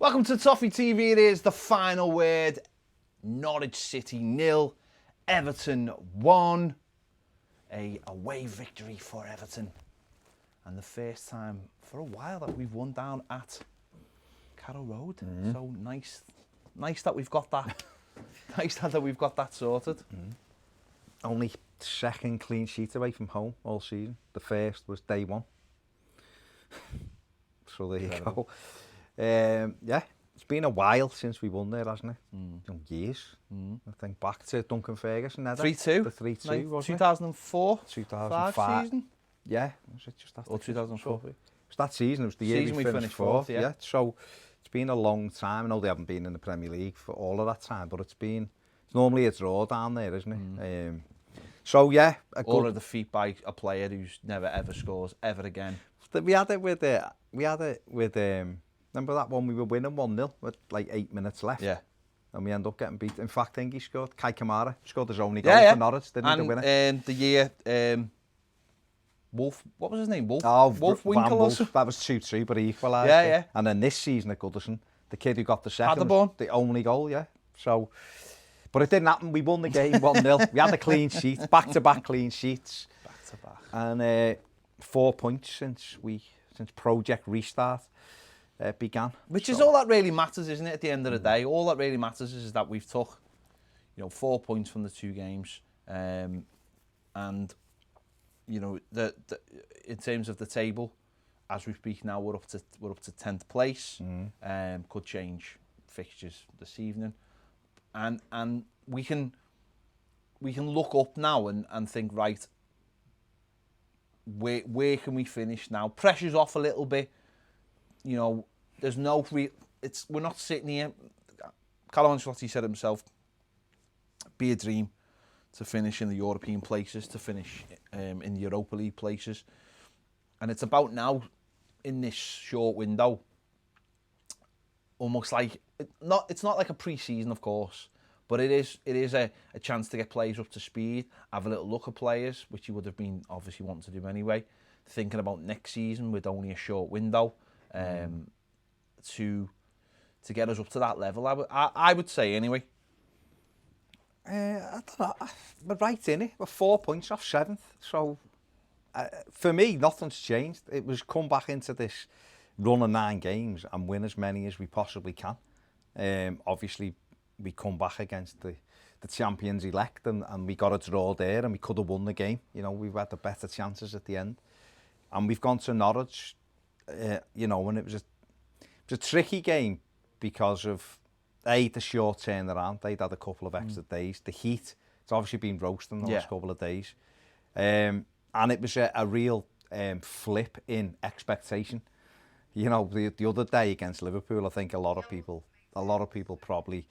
Welcome to Toffee TV. It is the final word. Norwich City 0, Everton 1. A away victory for Everton. And the first time for a while that we've won down at Carrow Road. So nice that we've got that. Nice that we've got that sorted. Only second clean sheet away from home all season. The first was day one. So there you go. Yeah, it's been a while since we won there, hasn't it? Years. I think back to Duncan Ferguson. 3-2. The 3-2, wasn't 2004. 2005. season. Yeah, was it just that? Or 2004. It was that season. It was the year we finished fourth. Yeah. So it's been a long time. I know they haven't been in the Premier League for all of that time, but it's normally a draw down there, isn't it? So yeah, all of the feet by a player who's never ever scores ever again. We had it with remember that one we were winning 1-0 with like 8 minutes left? Yeah. And we end up getting beat. In fact, I think he scored. Kai Kamara scored his only goal for Norwich, didn't he, to win it? And the year, Wolf, what was his name? Wolf Winkle or something? That was 2-2, but he equalised. Yeah. And then this season at Goodison, the kid who got the second, the only goal, So, but it didn't happen. We won the game 1-0. We had a clean sheet, back-to-back clean sheets. Back-to-back. And 4 points since Project Restart began. Which is all that really matters, isn't it, at the end of the day? All that really matters is that we've took, 4 points from the 2 games. And, in terms of the table, as we speak now, we're up to 10th place. Could change fixtures this evening. And we can look up now and think, right, where can we finish now? Pressure's off a little bit. There's no we're not sitting here. Carlo Ancelotti said himself, be a dream to finish in the European places, to finish in the Europa League places. And it's about now, in this short window, almost like, it's not like a pre-season, of course, but it is a chance to get players up to speed, have a little look at players, which you would have been obviously wanting to do anyway, thinking about next season with only a short window, to get us up to that level, I would say anyway. I don't know, we're right in it. We're 4 points off 7th. So for me, nothing's changed. It was come back into this run of 9 games and win as many as we possibly can. Obviously, we come back against the champions elect and we got a draw there and we could have won the game. We've had the better chances at the end. And we've gone to Norwich, and it was a tricky game because of the short turnaround. They'd had a couple of extra days. The heat, it's obviously been roasting the last couple of days. And it was a real flip in expectation. The other day against Liverpool, I think a lot of people probably,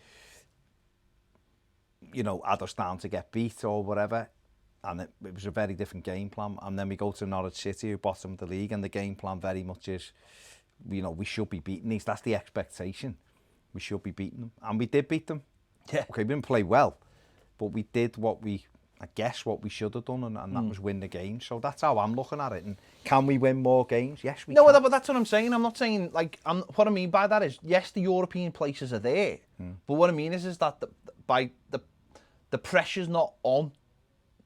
had us down to get beat or whatever. And it was a very different game plan. And then we go to Norwich City, who bottom of the league, and the game plan very much is, we should be beating these. That's the expectation. We should be beating them. And we did beat them. Yeah. Okay, we didn't play well, but we did what we should have done, and that was win the game. So that's how I'm looking at it. And can we win more games? Yes, we can. No, but that's what I'm saying. I'm not saying, what I mean by that is, yes, the European places are there. But what I mean is that the pressure's not on.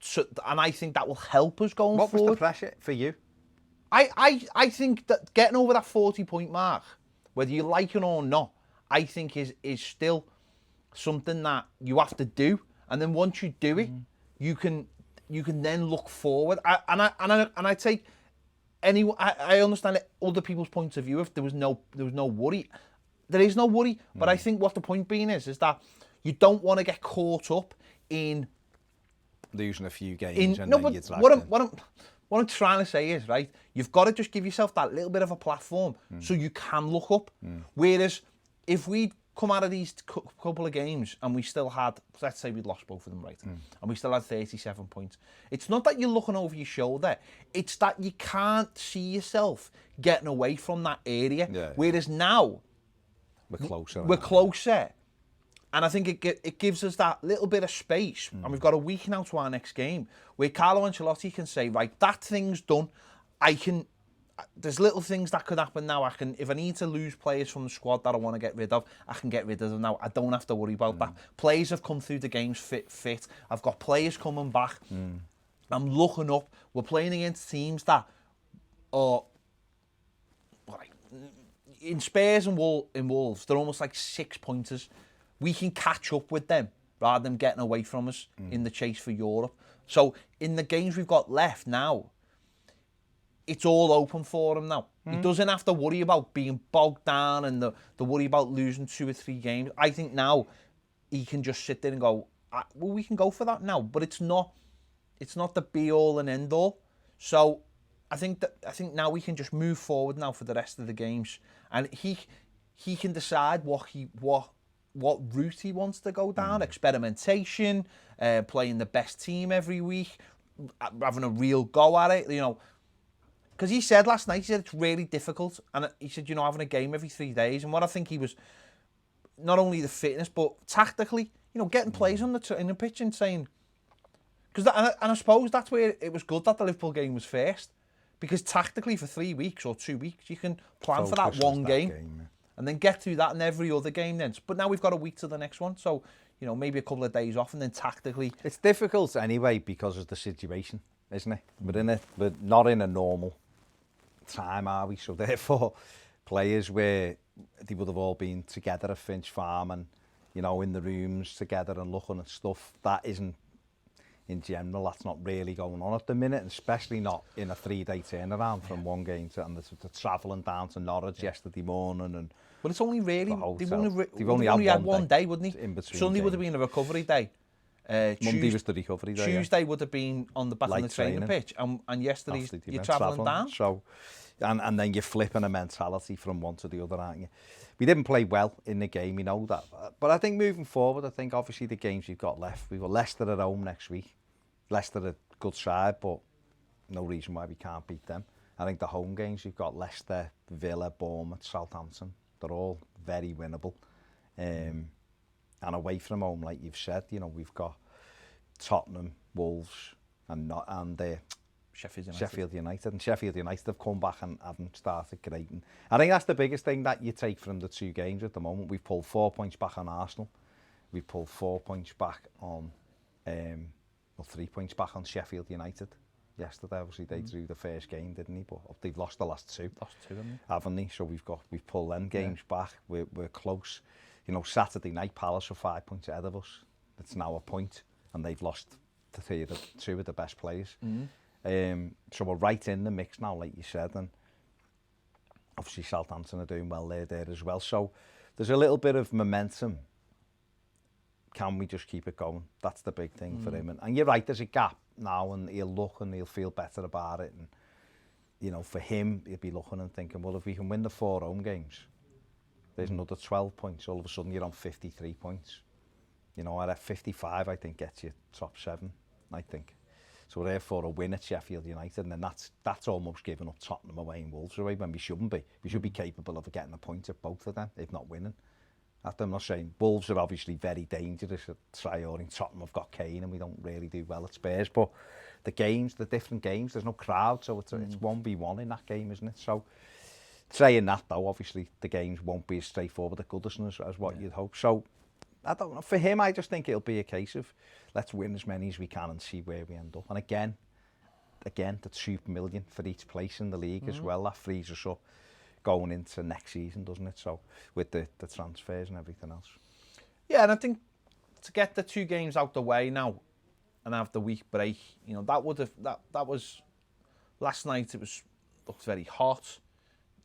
So, and I think that will help us going forward. What was the pressure for you? I think that getting over that 40-point mark, whether you like it or not, I think is still something that you have to do. And then once you do it, you can then look forward. I take anyone. I understand other people's points of view. If there was no worry, there is no worry. But I think what the point being is that you don't want to get caught up in losing a few games. What I'm trying to say is, right, you've got to just give yourself that little bit of a platform so you can look up. Whereas if we come out of these couple of games and we still had, let's say we'd lost both of them, right, and we still had 37 points, it's not that you're looking over your shoulder, it's that you can't see yourself getting away from that area. Yeah. Whereas now, we're closer. And I think it gives us that little bit of space. And we've got a week now to our next game where Carlo Ancelotti can say, right, that thing's done. I can there's little things that could happen now. If I need to lose players from the squad that I want to get rid of, I can get rid of them now. I don't have to worry about that. Players have come through the games fit. I've got players coming back. I'm looking up. We're playing against teams that are like in Spurs and Wolves. They're almost like 6-pointers. We can catch up with them rather than getting away from us in the chase for Europe. So in the games we've got left now, it's all open for him now. He doesn't have to worry about being bogged down and the worry about losing 2 or 3 games. I think now he can just sit there and go, well, we can go for that now. But it's not the be all and end all. So I think now we can just move forward now for the rest of the games, and he can decide what route he wants to go down. Experimentation, playing the best team every week, having a real go at it, you know. Because he said last night, he said it's really difficult, and he said, you know, having a game every 3 days. And what I think he was, not only the fitness but tactically, you know, getting players on in the pitch and saying, and I suppose that's where it was good that the Liverpool game was first, because tactically for 3 weeks or 2 weeks you can plan for that one game, and then get through that in every other game then. But now we've got a week to the next one, so you know, maybe a couple of days off, and then tactically it's difficult anyway because of the situation, isn't it? We're not in a normal time, are we? So therefore players where they would have all been together at Finch Farm and, you know, in the rooms together and looking at stuff, that isn't, in general, that's not really going on at the minute, and especially not in a 3-day turnaround from one game to, and the travelling down to Norwich yesterday morning. And well, it's only really they've only had one day, wouldn't he? In between Sunday games. would have been a recovery day. Monday was the recovery day. Tuesday would have been on the back on the training pitch, and yesterday you're travelling down. So, and then you're flipping a mentality from one to the other, aren't you? We didn't play well in the game, you know that. But I think moving forward, I think obviously the games we've got left, we've got Leicester at home next week. Leicester a good side, but no reason why we can't beat them. I think the home games we've got Leicester, Villa, Bournemouth, Southampton, they're all very winnable. And away from home, like you've said, you know, we've got Tottenham, Wolves, and Sheffield United. And Sheffield United have come back and haven't started great. And I think that's the biggest thing that you take from the 2 games at the moment. We've pulled 4 points back on Arsenal. We've pulled 4 points back on, 3 points back on Sheffield United. Yesterday, obviously, they drew the first game, didn't they? But they've lost the last 2. Haven't they? So we've pulled them games back. We're close. You know, Saturday night, Palace are 5 points ahead of us. It's now a point, and they've lost 2 of the best players. So we're right in the mix now, like you said, and obviously Southampton are doing well there as well. So there's a little bit of momentum. Can we just keep it going? That's the big thing for him. And you're right, there's a gap now, and he'll look and he'll feel better about it. And, you know, for him, he'll be looking and thinking, well, if we can win the 4 home games, there's another 12 points. All of a sudden, you're on 53 points. You know, at 55, I think, gets you top 7, I think. So therefore, a win at Sheffield United, and then that's almost giving up Tottenham away and Wolves away, when we shouldn't be. We should be capable of getting a point at both of them, if not winning. I'm not saying Wolves are obviously very dangerous at Traore, and Tottenham have got Keane, and we don't really do well at Spurs. But the different games, there's no crowd, so it's 1v1 in that game, isn't it? So saying that, though, obviously the games won't be as straightforward at Goodison as what you'd hope. So I don't know. For him, I just think it'll be a case of let's win as many as we can and see where we end up. And again, the 2 million for each place in the league as well, that frees us up going into next season, doesn't it? So with the transfers and everything else. Yeah, and I think to get the 2 games out the way now and have the week break, you know, that was last night. It looked very hot.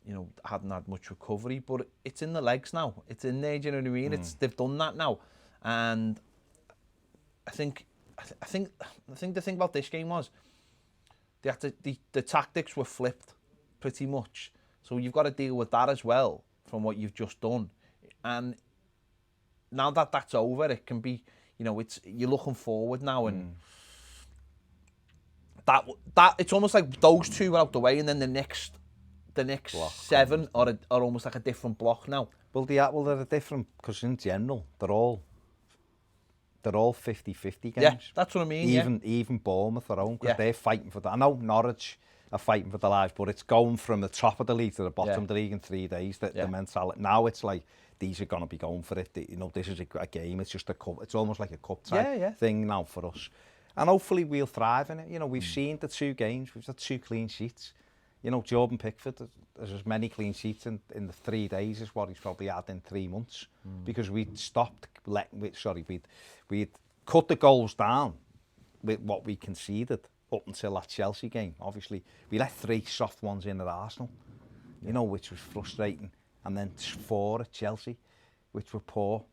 You know, hadn't had much recovery, but it's in the legs now. It's in there, do you know what I mean? They've done that now, and I think the thing about this game was the tactics were flipped pretty much. So you've got to deal with that as well from what you've just done, and now that that's over, it can be, you know, you're looking forward now, and that it's almost like those 2 are out the way, and then the next block 7 are almost like a different block now. Well, they're different because in general they're all 50-50 games. Yeah, that's what I mean. Even Bournemouth are own, because they're fighting for that. I know Norwich are fighting for their lives, but it's going from the top of the league to the bottom of the league in 3 days. The mentality now, it's like these are going to be going for it. You know, this is a game. It's just a cup. It's almost like a cup type thing now for us, and hopefully we'll thrive in it. You know, we've seen the 2 games. We've had 2 clean sheets. You know, Jordan Pickford has as many clean sheets in the 3 days as what he's probably had in 3 months, because we'd stopped letting. We'd cut the goals down with what we conceded up until that Chelsea game. Obviously, we let 3 soft ones in at Arsenal, you know, which was frustrating, and then 4 at Chelsea, which were poor.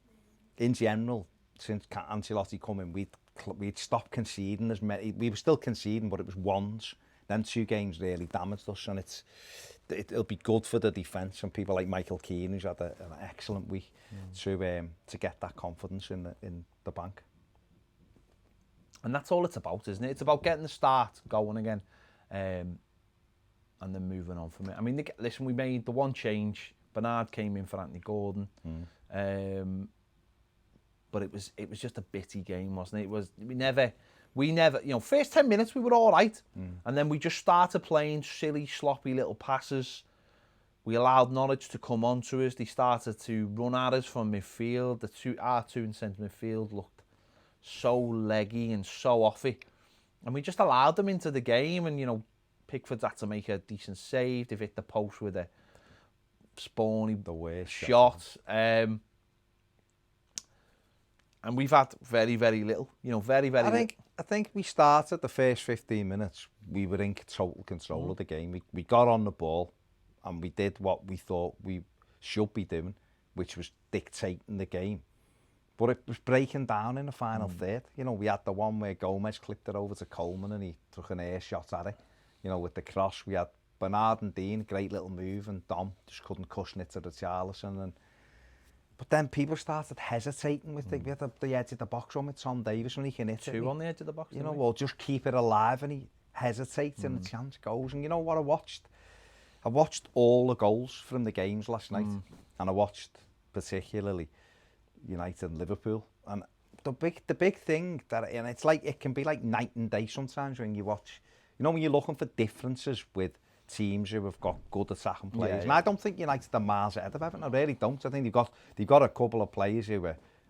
In general, since Ancelotti come in, we'd stopped conceding as many. We were still conceding, but it was ones. Them 2 games really damaged us, and it'll be good for the defence and people like Michael Keane, who's had an excellent week, to get that confidence in the bank. And that's all it's about, isn't it? It's about getting the start going again, and then moving on from it. I mean, listen, we made the one change. Bernard came in for Anthony Gordon, but it was just a bitty game, wasn't it? It was we never, you know, first 10 minutes we were all right, and then we just started playing silly, sloppy little passes. We allowed Norwich to come onto us. They started to run at us from midfield. Our two in centre midfield looked so leggy and so offy, and we just allowed them into the game. And you know, Pickford's had to make a decent save. They've hit the post with a spawny shot. And we've had very, very little. You know, very, very little. I think we started the first 15 minutes. We were in total control of the game. We got on the ball, and we did what we thought we should be doing, which was dictating the game. But it was breaking down in the final third. You know, we had the one where Gomez clipped it over to Coleman and he took an air shot at it. You know, with the cross, we had Bernard and Dean, great little move, and Dom just couldn't cushion it to the Charlison. But then people started hesitating with it. We had the edge of the box on with Tom Davies when he can hit it. 2 on the edge of the box. You know, well, just keep it alive, and he hesitates and the chance goes. And you know what I watched? I watched all the goals from the games last night, and I watched particularly United and Liverpool. And the big thing and it's like, it can be like night and day sometimes when you watch, you know, when you're looking for differences with teams who have got good attacking players. And I don't think United are miles ahead of Everton. I really don't. I think they've got a couple of players who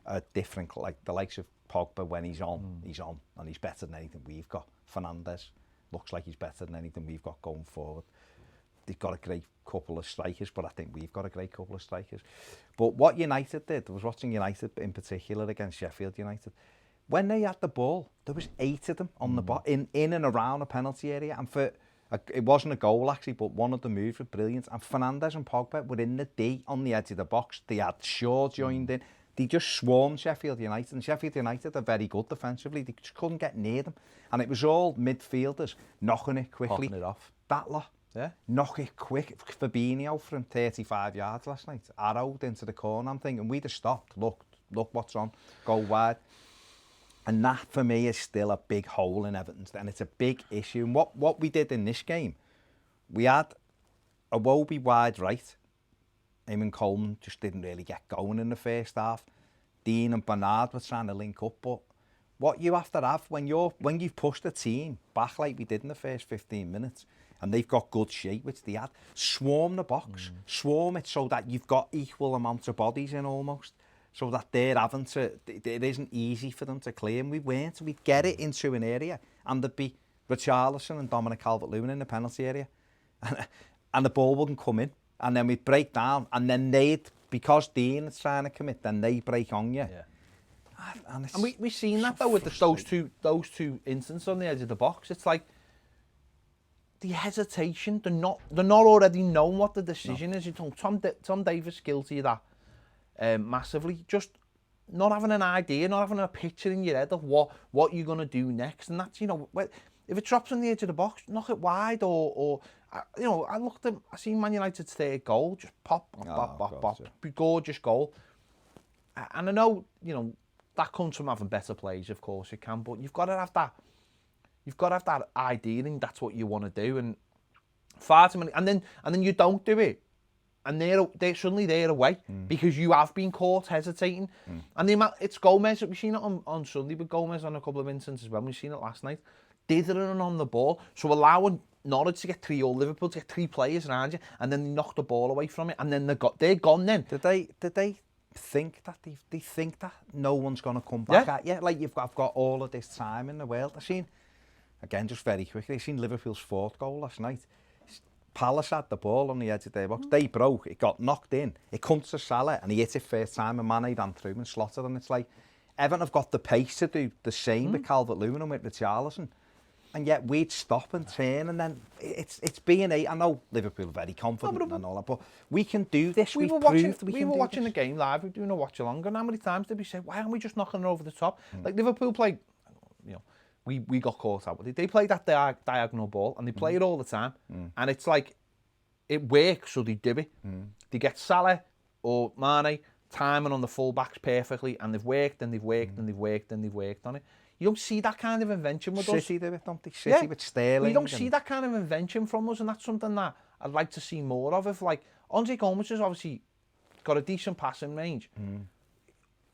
are different, like the likes of Pogba. When he's on, and he's better than anything we've got. Fernandes looks like he's better than anything we've got going forward. They've got a great couple of strikers, but I think we've got a great couple of strikers. But what United did, I was watching United in particular against Sheffield United. When they had the ball, there was 8 of them on the ball, in and around the penalty area. And it wasn't a goal actually, but one of the moves was brilliant. And Fernandes and Pogba were in the D on the edge of the box. They had Shaw joined in. They just swarmed Sheffield United. And Sheffield United are very good defensively. They just couldn't get near them. And it was all midfielders knocking it quickly. Popping it off. That lot. Yeah. Knock it quick. Fabinho from 35 yards last night. Arrowed into the corner. I'm thinking, we'd have stopped. Look what's on. Go wide. And that, for me, is still a big hole in Everton's. And it's a big issue. And what we did in this game, we had Iwobi wide right. Eamon Coleman just didn't really get going in the first half. Dean and Bernard were trying to link up. But what you have to have, when you've pushed a team back like we did in the first 15 minutes, and they've got good shape, which they had, swarm the box. Swarm it so that you've got equal amounts of bodies in almost. So that it isn't easy for them to clear. And we weren't. We'd get it into an area, and there'd be Richarlison and Dominic Calvert-Lewin in the penalty area. And the ball wouldn't come in. And then we'd break down. And then because Dean is trying to commit, then they break on you. Yeah. And we've seen that though with those two instances on the edge of the box. It's like the hesitation. They're not already knowing what the decision is. You know, Tom Davies guilty of that. Massively, just not having an idea, not having a picture in your head of what you're going to do next. And that's, you know, if it drops on the edge of the box, knock it wide, or you know, I seen Man United's third goal, just pop, gorgeous goal. And I know, you know, that comes from having better players, of course it can, but you've got to have that idea, and that's what you want to do. And far too many, and then you don't do it. And they're suddenly they're away because you have been caught hesitating. And it's Gomez. We've seen it on Sunday with Gomez on a couple of instances as well. We've seen it last night. Dithering on the ball. So allowing Norwich to get 3 or Liverpool to get 3 players around you, and then they knock the ball away from it, and then they're gone then. Did they think that they think that no one's going to come back at you? Like I've got all of this time in the world. I've seen, again, just very quickly, I've seen Liverpool's 4th goal last night. Palace had the ball on the edge of their box. They broke. It got knocked in. It comes to Salah, and he hit it first time, and Mane ran through and slotted. And it's like, Everton have got the pace to do the same with Calvert-Lewin and with Richarlison. And yet we'd stop and turn, and then it's being I know Liverpool are very confident and all that, but we can do this. We were watching the game live. We were doing a watch along, and how many times did we say, why aren't we just knocking it over the top? Like Liverpool played, we got caught out with it. They play that diagonal ball, and they play it all the time, and it's like it works, so they do it. They get Salah or Mane timing on the full-backs perfectly, and they've worked and they've worked and they've worked and they've worked on it. You don't see that kind of invention with us. City do it, don't they? City with Sterling. You don't see that kind of invention from us, and that's something that I'd like to see more of. If like Andre Gomes has obviously got a decent passing range,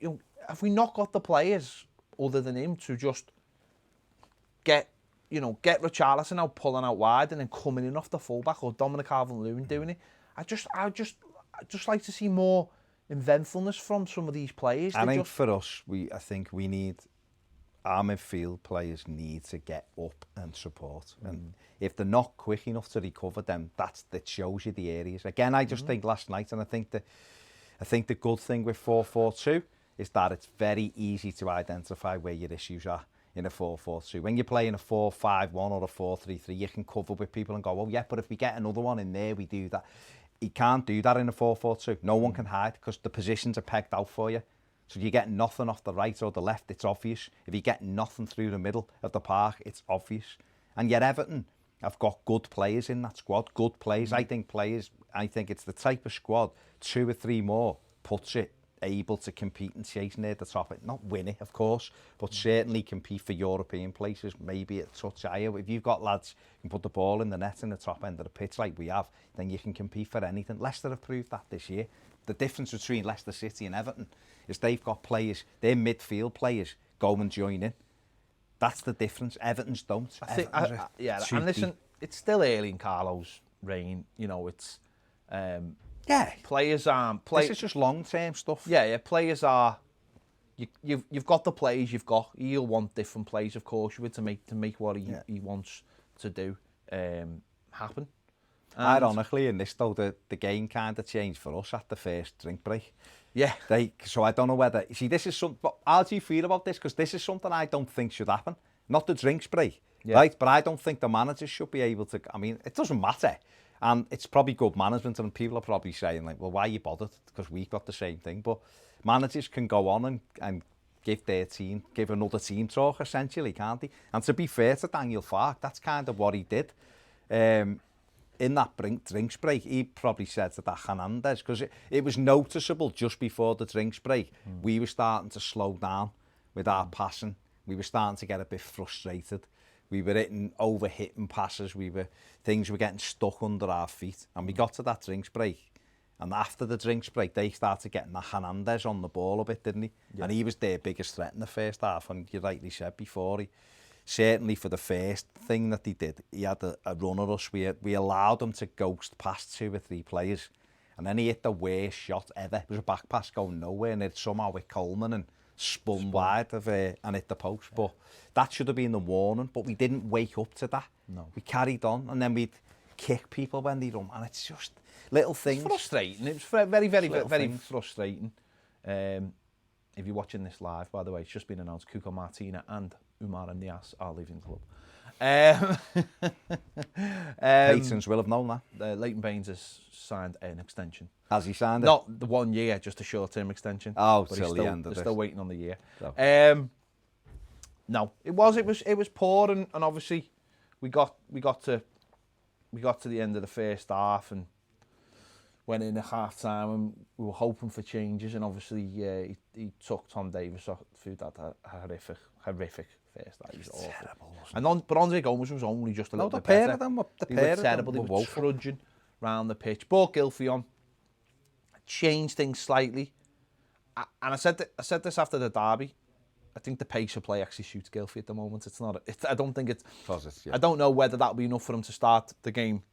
have we not got the players other than him to just get Richarlison out pulling out wide and then coming in off the fullback, or Dominic Calvert-Lewin doing it? I'd just like to see more inventfulness from some of these players. I think for us, I think we need. Our midfield players need to get up and support. And if they're not quick enough to recover them, that shows you the areas. Again, I just think last night, and I think the good thing with 4-4-2 is that it's very easy to identify where your issues are in a 4-4-2. When you're playing a 4-5-1 or a 4-3-3, you can cover with people and go, oh yeah, but if we get another one in there, we do that. You can't do that in a 4-4-2. No one can hide because the positions are pegged out for you. So if you get nothing off the right or the left, it's obvious. If you get nothing through the middle of the park, it's obvious. And yet Everton have got good players in that squad, good players. I think it's the type of squad, 2 or 3 more, puts it able to compete and chase near the top. Not win it, of course, but certainly compete for European places, maybe a touch higher. If you've got lads who can put the ball in the net in the top end of the pitch like we have, then you can compete for anything. Leicester have proved that this year. The difference between Leicester City and Everton is they've got players, their midfield players go and join in. That's the difference. Everton's don't. And listen, it's still early in Carlo's reign. It's players aren't. This is just long-term stuff. Yeah. Players are. You've got the players you've got. He'll want different players, of course, to make what he wants to do happen. Ironically, in this though, the game kind of changed for us at the first drink break. Yeah. So I don't know whether... See, this is something... How do you feel about this? Because this is something I don't think should happen. Not the drinks break, right? But I don't think the managers should be able to... I mean, it doesn't matter. And it's probably good management, and people are probably saying, like, well, why are you bothered? Because we've got the same thing. But managers can go on and give another team talk, essentially, can't they? And to be fair to Daniel Farke, that's kind of what he did. In that drinks break, he probably said to that Hernandez, because it was noticeable just before the drinks break, we were starting to slow down with our passing. We were starting to get a bit frustrated. We were hitting passes. Things were getting stuck under our feet. And we got to that drinks break. And after the drinks break, they started getting the Hernandez on the ball a bit, didn't he? Yeah. And he was their biggest threat in the first half. And you rightly said before, certainly for the first thing that he did, he had a run at us. We allowed him to ghost past 2 or 3 players. And then he hit the worst shot ever. It was a back pass going nowhere, and it somehow with Coleman and spun wide and hit the post. Yeah. But that should have been the warning. But we didn't wake up to that. No. We carried on, and then we'd kick people when they run. And it's just little things. It's frustrating. It was very, very, very frustrating. If you're watching this live, by the way, it's just been announced Cuco Martina and Umar and Nias are leaving the club. Patrons will have known that. Leighton Baines has signed an extension. Has he signed it? Not the 1 year, just a short-term extension. Oh, till the end of They're still waiting on the year. So. No, it was poor, and obviously we got to the end of the first half and went in at half time, and we were hoping for changes, and obviously he took Tom Davies through that horrific first. That was awful. Terrible, but Andre Gomes was only just a little bit better. They were terrible. They were trudging round the pitch. Brought Gylfi on, changed things slightly, and I said this after the derby. I think the pace of play actually suits Gylfi at the moment. It's not. I don't think it's. Yeah. I don't know whether that'll be enough for him to start the game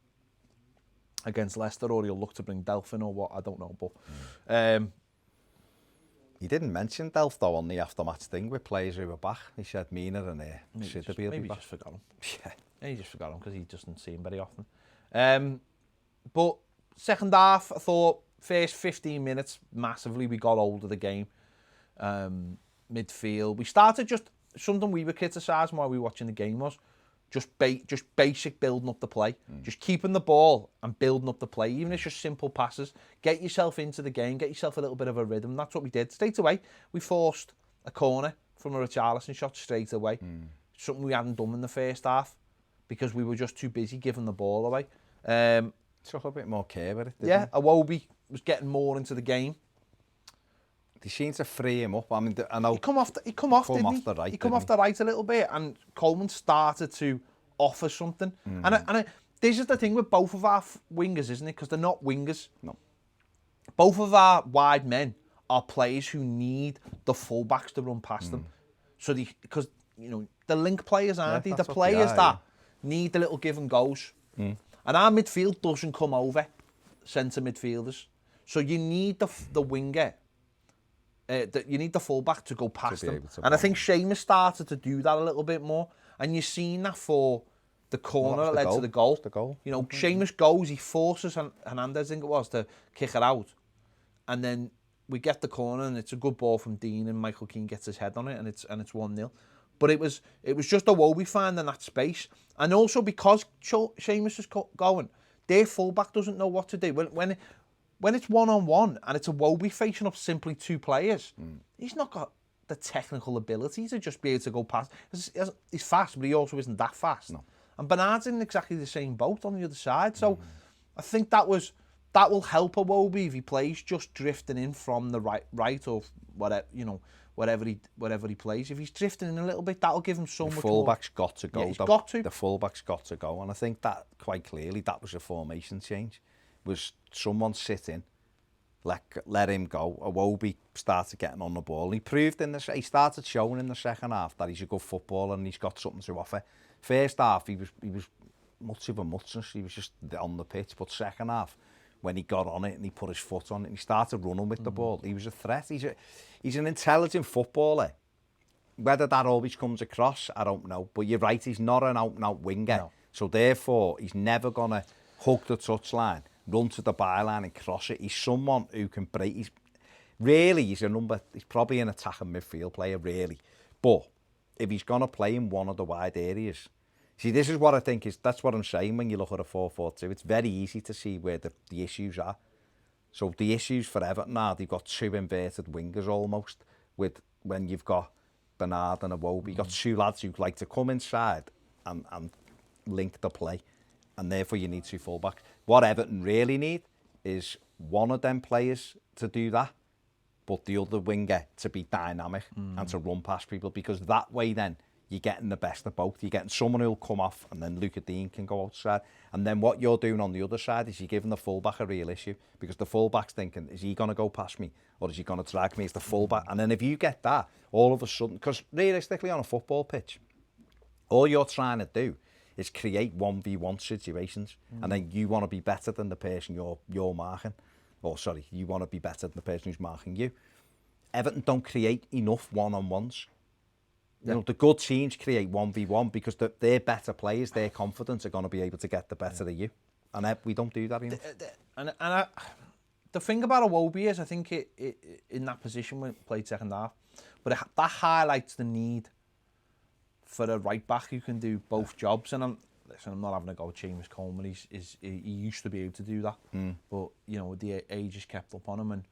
against Leicester, or he'll look to bring Delphin or what. I don't know, but. He didn't mention Delph though on the aftermatch thing with players who were back. He said Mina and Sidibe will be back. Just forgot him. Yeah, he just forgot him because he doesn't see him very often. But second half, I thought first 15 minutes massively we got hold of the game. Midfield, we started just something we were criticising while we were watching the game was just basic building up the play, just keeping the ball and building up the play, even if it's just simple passes. Get yourself into the game, get yourself a little bit of a rhythm. That's what we did straight away. We forced a corner from a Richarlison shot straight away, something we hadn't done in the first half because we were just too busy giving the ball away. Took a bit more care with it. Iwobi was getting more into the game. They seemed to free him up. I mean, I know he come off the right. He come off the right a little bit, and Coleman started to offer something. And this is the thing with both of our wingers, isn't it? Because they're not wingers. No. Both of our wide men are players who need the fullbacks to run past them. So because the link players aren't they? The players that need the little give and goes. And our midfield doesn't come over centre midfielders. So you need the winger. You need the fullback to go past them. And I think Seamus started to do that a little bit more. And you've seen that for the corner that led to the goal. Seamus goes, he forces Hernandez, I think it was, to kick it out. And then we get the corner and it's a good ball from Dean and Michael Keane gets his head on it and it's 1-0. But it was just Iwobi finding that space. And also because Seamus is going, their fullback doesn't know what to do. When it's one-on-one and it's Iwobi facing up simply two players, he's not got the technical ability to just be able to go past. He's fast, but he also isn't that fast. No. And Bernard's in exactly the same boat on the other side. So I think that will help Iwobi if he plays just drifting in from the right or whatever, wherever he plays. If he's drifting in a little bit, that'll give him so much more. The fullback's got to go. Yeah, he's got to. The fullback's got to go. And I think that, quite clearly, that was a formation change. Was someone sitting, let him go. Iwobi started getting on the ball. He started showing in the second half that he's a good footballer and he's got something to offer. First half, he was much of a muchness. He was just on the pitch. But second half, when he got on it and he put his foot on it and he started running with the ball, he was a threat. He's an intelligent footballer. Whether that always comes across, I don't know. But you're right, he's not an out-and-out winger. No. So therefore, he's never going to hug the touchline, run to the byline and cross it. He's someone who can break. He's probably an attacking midfield player, really. But if he's going to play in one of the wide areas, see, this is what I think that's what I'm saying when you look at a 4-4-2. It's very easy to see where the issues are. So the issues for Everton are they've got two inverted wingers almost, when you've got Bernard and Iwobi. You've got two lads who like to come inside and link the play. And therefore you need two fullbacks. What Everton really need is one of them players to do that, but the other winger to be dynamic and to run past people, because that way then you're getting the best of both. You're getting someone who'll come off and then Luca Dean can go outside. And then what you're doing on the other side is you're giving the fullback a real issue, because the fullback's thinking, is he going to go past me or is he going to drag me as the fullback? And then if you get that, all of a sudden, because realistically on a football pitch, all you're trying to do is create 1v1 situations, and then you want to be better than the person you're marking. Or sorry, you want to be better than the person who's marking you. Everton don't create enough one-on-ones. You know, the good teams create 1v1 because they're better players, their confidence are going to be able to get the better of you. And we don't do that enough. The thing about Iwobi is, I think in that position when it played second half, but that highlights the need for a right back who can do both jobs. And I'm not having a go at Seamus Coleman. He used to be able to do that, but the age has kept up on him. And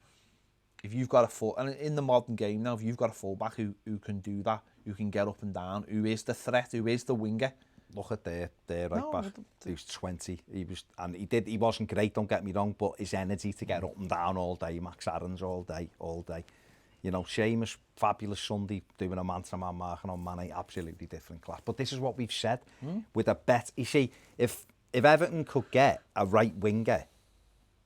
if you've got and in the modern game now, if you've got a fullback who can do that, who can get up and down, who is the threat, who is the winger. Look at their right back. He was 20. He wasn't great, don't get me wrong, but his energy to get up and down all day, Max Aarons all day. Seamus, fabulous Sunday, doing a man-to-man marking on Mane, absolutely different class. But this is what we've said, with a bet. You see, if Everton could get a right winger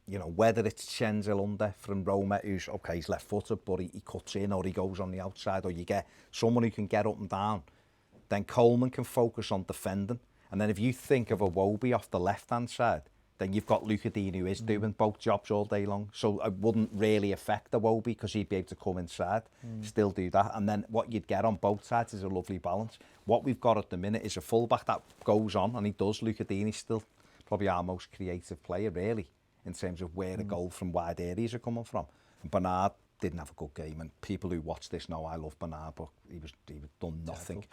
you know, whether it's Chenzel under from Roma, who's, okay, he's left-footed, but he cuts in, or he goes on the outside, or you get someone who can get up and down, then Coleman can focus on defending. And then if you think of Iwobi off the left-hand side, then you've got Luca Dean, who is doing both jobs all day long. So it wouldn't really affect Iwobi because he'd be able to come inside, still do that. And then what you'd get on both sides is a lovely balance. What we've got at the minute is a fullback that goes on, and he does. Luca Dean is still probably our most creative player, really, in terms of where the goal from wide areas are coming from. And Bernard didn't have a good game, and people who watch this know I love Bernard, but he was done nothing.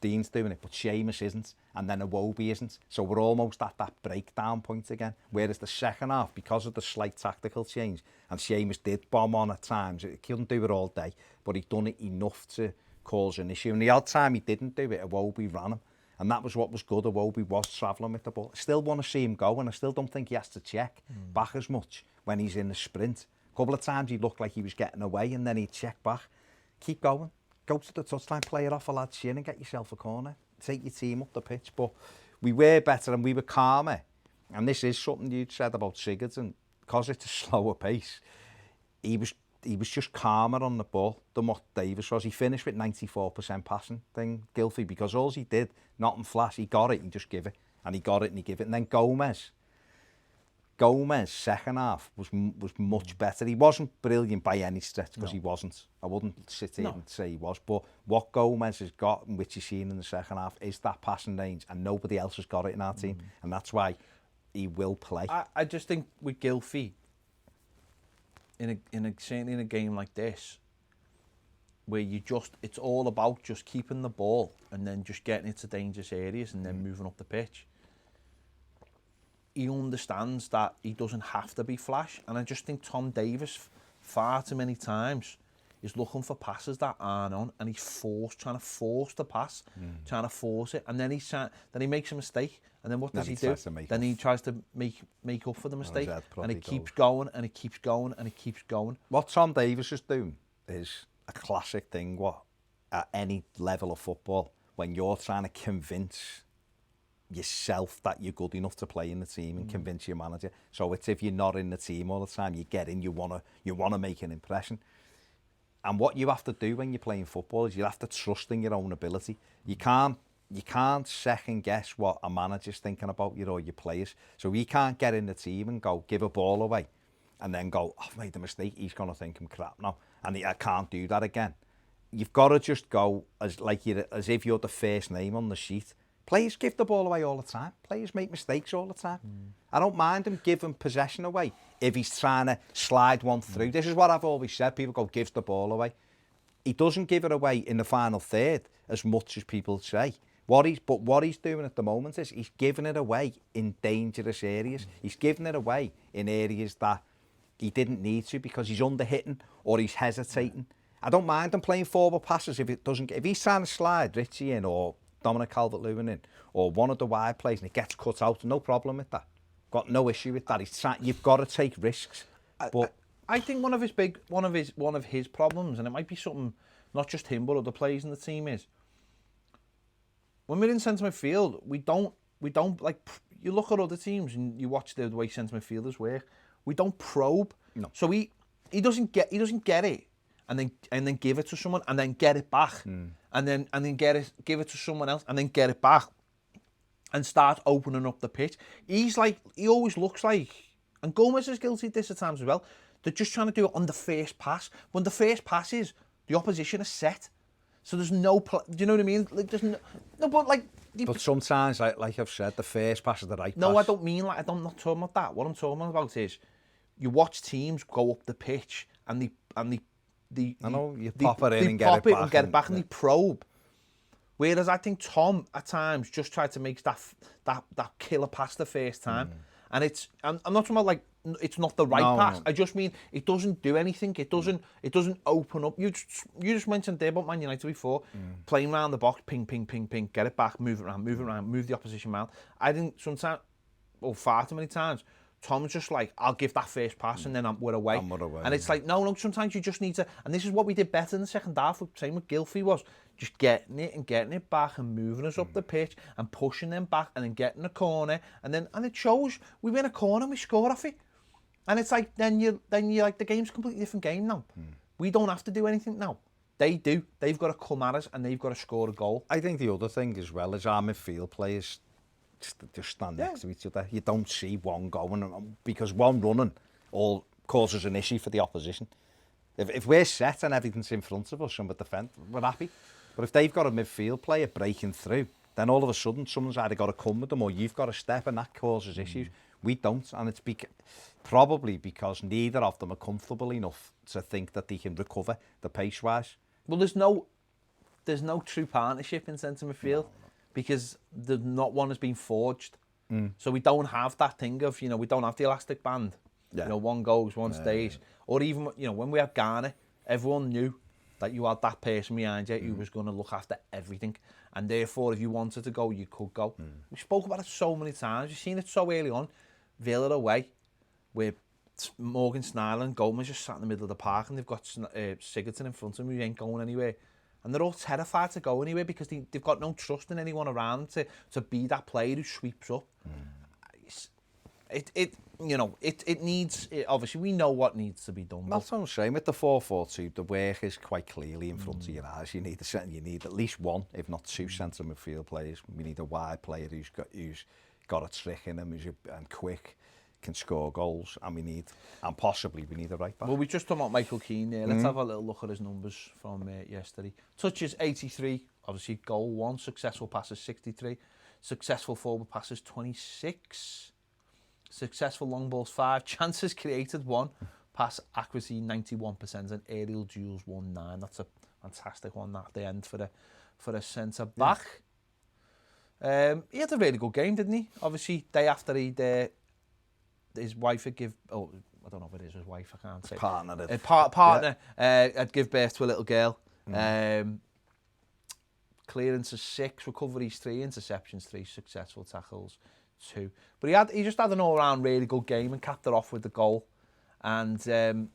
Dean's doing it, but Seamus isn't, and then Iwobi isn't. So we're almost at that breakdown point again. Whereas the second half, because of the slight tactical change, and Seamus did bomb on at times, he couldn't do it all day, but he'd done it enough to cause an issue. And the odd time he didn't do it, Iwobi ran him. And that was what was good. Iwobi was travelling with the ball. I still want to see him go, and I still don't think he has to check back as much when he's in the sprint. A couple of times he looked like he was getting away, and then he'd check back. Keep going. Go to the touchline, play it off a lad's shin and get yourself a corner. Take your team up the pitch. But we were better and we were calmer. And this is something you'd said about Sigurdsson. Because it's a slower pace, he was just calmer on the ball than what Davies was. He finished with 94% passing thing, Gylfi, because all he did, nothing flash, he got it, he just give it. And he got it and he give it. And then Gomez, second half, was much better. He wasn't brilliant by any stretch, because he wasn't. I wouldn't sit here and say he was. But what Gomez has got, and which you've seen in the second half, is that passing range, and nobody else has got it in our team. And that's why he will play. I just think with Gylfi, certainly in a game like this, where it's all about just keeping the ball and then just getting it to dangerous areas and then moving up the pitch. He understands that he doesn't have to be flash, and I just think Tom Davies far too many times is looking for passes that aren't on, and he's trying to force the pass, trying to force it, and then he makes a mistake, and then what does he do? Then he tries to make up for the mistake, and he keeps going, and he keeps going, and he keeps going. What Tom Davies is doing is a classic thing. What at any level of football, when you're trying to convince yourself that you're good enough to play in the team and convince your manager. So it's if you're not in the team all the time, you get in, you wanna make an impression. And what you have to do when you're playing football is you have to trust in your own ability. You can't second guess what a manager's thinking about you or your players. So he can't get in the team and go give a ball away and then go, I've made a mistake, he's gonna think I'm crap now, and I can't do that again. You've got to just go as if you're the first name on the sheet. Players give the ball away all the time. Players make mistakes all the time. I don't mind him giving possession away if he's trying to slide one through. This is what I've always said. People go, gives the ball away. He doesn't give it away in the final third as much as people say. What he's doing at the moment is he's giving it away in dangerous areas. He's giving it away in areas that he didn't need to because he's under-hitting or he's hesitating. I don't mind him playing forward passes if he's trying to slide Richie in or Dominic Calvert-Lewin in, or one of the wide plays, and it gets cut out. No problem with that. Got no issue with that. You've got to take risks. But I think one of his problems, and it might be something not just him but other players in the team, is when we're in centre midfield, we don't like. You look at other teams and you watch the way centre midfielders work. We don't probe. No. So he doesn't get it. And then give it to someone, and then get it back, and then give it to someone else, and then get it back, and start opening up the pitch. He always looks like, and Gomez is guilty of this at times as well. They're just trying to do it on the first pass. When the first pass is, the opposition is set, so there's no. Do you know what I mean? Like there's no, but like. But sometimes, like I've said, the first pass is the right pass. No, I don't mean like I'm not talking about that. What I'm talking about is, you watch teams go up the pitch, and they pop it in and get it back. And they probe. Whereas I think Tom at times just tried to make that killer pass the first time, and I'm not talking about like it's not the right pass. No. I just mean it doesn't do anything. It doesn't open up. You just mentioned there about Man United before, playing around the box, ping, get it back, move it around, move the opposition around. I think sometimes, far too many times, Tom's just like, I'll give that first pass and then we're away. And it's like, no, sometimes you just need to, and this is what we did better in the second half, same with Gylfi, was just getting it back and moving us up the pitch and pushing them back and then getting a corner. And it shows, we win a corner and we score off it. And it's like, then you like, the game's a completely different game now. We don't have to do anything now. They do. They've got to come at us and they've got to score a goal. I think the other thing as well is our midfield players just stand next to each other. You don't see one going, because one running all causes an issue for the opposition. If we're set and everything's in front of us and we're defending, we're happy. But if they've got a midfield player breaking through, then all of a sudden someone's either got to come with them or you've got to step, and that causes issues. We don't, and it's probably because neither of them are comfortable enough to think that they can recover the pace-wise. Well, there's no true partnership in centre midfield. Because not one has been forged. So we don't have that thing of, we don't have the elastic band. One goes, one stays. Or even, when we had Garner, everyone knew that you had that person behind you who was going to look after everything. And therefore, if you wanted to go, you could go. We spoke about it so many times. We've seen it so early on. Villa away, where Morgan Snarl and Goldman just sat in the middle of the park and they've got Sigurdsson in front of them who ain't going anywhere. And they're all terrified to go anywhere because they've got no trust in anyone around to be that player who sweeps up. It needs, obviously we know what needs to be done. That's what I'm saying. With the 4-4-2, the work is quite clearly in front of your eyes. You need at least one, if not two centre midfield players. We need a wide player who's got a trick in him, and quick, can score goals, and possibly we need a right back. Well, we just talked about Michael Keane there. Let's have a little look at his numbers from yesterday. Touches 83, obviously goal 1, successful passes 63, successful forward passes 26, successful long balls 5, chances created 1, pass accuracy 91%, and aerial duels 1-9. That's a fantastic one at the end for a centre back. He had a really good game, didn't he? Obviously, day after his wife had I don't know if it is his wife, I can't say. Partner had give birth to a little girl. Clearances 6, recoveries 3, interceptions 3, successful tackles 2. But he just had an all-round really good game and capped it off with the goal. And him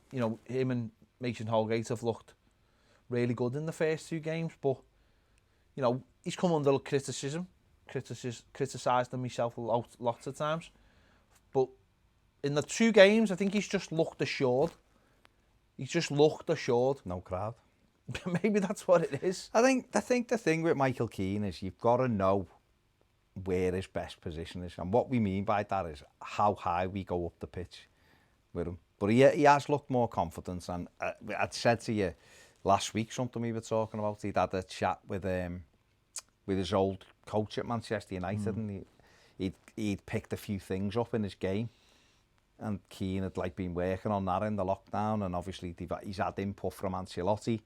and Mason Holgate have looked really good in the first 2 games. But he's come under criticism. Criticised him myself lots of times. But in the 2 games, I think he's just looked assured. No crowd. Maybe that's what it is. I think the thing with Michael Keane is you've got to know where his best position is. And what we mean by that is how high we go up the pitch with him. But he has looked more confident. And I'd said to you last week something we were talking about. He'd had a chat with his old coach at Manchester United, and he'd picked a few things up in his game. And Keane had been working on that in the lockdown, and obviously he's had input from Ancelotti,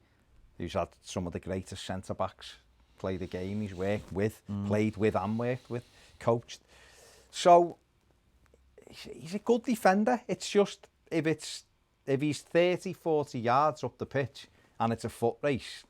who's had some of the greatest centre-backs play the game he's worked with, played with and worked with, coached. So he's a good defender. It's just if he's 30, 40 yards up the pitch and it's a foot race,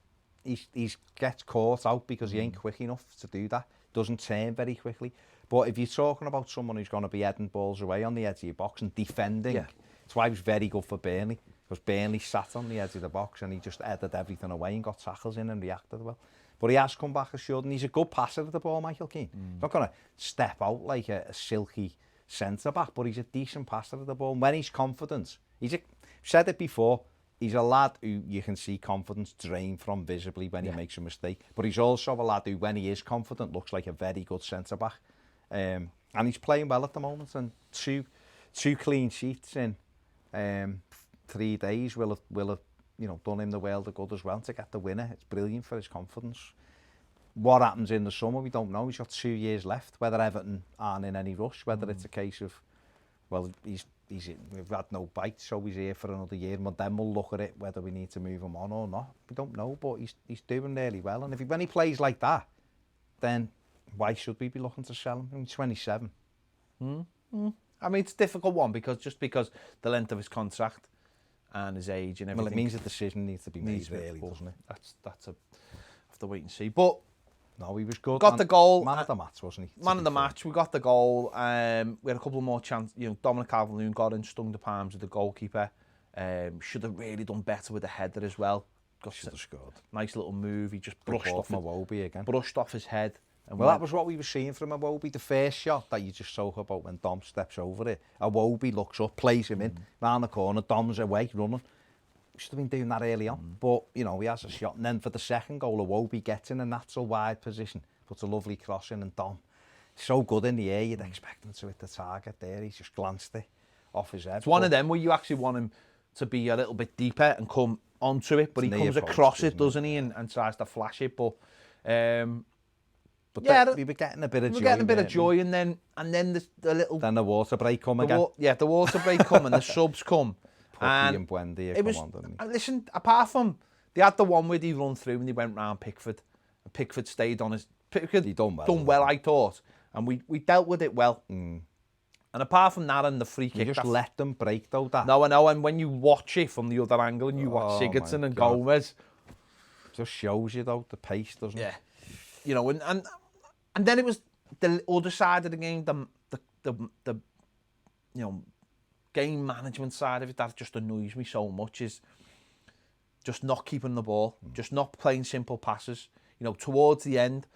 he gets caught out because he ain't quick enough to do that. Doesn't turn very quickly. But if you're talking about someone who's going to be heading balls away on the edge of your box and defending, that's why he was very good for Burnley, because Burnley sat on the edge of the box and he just headed everything away and got tackles in and reacted well. But he has come back assured, and he's a good passer of the ball, Michael Keane. He's not going to step out like a silky centre-back, but he's a decent passer of the ball. And when he's confident, I've said it before, he's a lad who you can see confidence drain from visibly when he makes a mistake. But he's also a lad who, when he is confident, looks like a very good centre-back. And he's playing well at the moment, and two clean sheets in 3 days will have done him the world of good as well to get the winner. It's brilliant for his confidence. What happens in the summer, we don't know. He's got 2 years left. Whether Everton aren't in any rush, whether it's a case of, well, we've had no bite, so he's here for another year, and then we'll look at it whether we need to move him on or not. We don't know, but he's doing really well, and when he plays like that, then why should we be looking to sell him? He's 27. I mean, it's a difficult one because the length of his contract and his age and everything. Well, it means a decision needs to be made, really, doesn't it? That's have to wait and see. But No, he was good. Got the goal. Man of the match, wasn't he? Man of the match. We got the goal. We had a couple more chances. You know, Dominic Calvert-Lewin got in, stung the palms of the goalkeeper. Should have really done better with the header as well. Should have scored. Nice little move. He just brushed off Iwobi again. Brushed off his head. And well, that was what we were seeing from Iwobi. The first shot that you just spoke about when Dom steps over it. Iwobi looks up, plays him in, round the corner, Dom's away, running. Should have been doing that early on. But, you know, he has a shot. And then for the second goal, Iwobi gets in a natural wide position, puts a lovely cross in, and Dom, so good in the air, you'd expect him to hit the target there. He's just glanced it off his head. It's one of them where you actually want him to be a little bit deeper and come onto it, but he comes across it, doesn't he, and tries to flash it. But yeah, we were getting a bit of joy. We were getting a bit of joy, and then the little... Then the water break come again. The water break come and the subs come. And Buendia it was, come on, didn't he? Listen, apart from... They had the one where he run through and he went round Pickford. And Pickford stayed on his... Pickford he done well, I thought. And we dealt with it well. And apart from that and the free kick... You just let them break, though, that. No, I know. And when you watch it from the other angle and you watch Sigurdsson and Gomez... It just shows you, though, the pace, doesn't it? Yeah. You know, and then it was the other side of the game, the you know, game management side of it, that just annoys me so much, is just not keeping the ball, just not playing simple passes. You know, towards the end,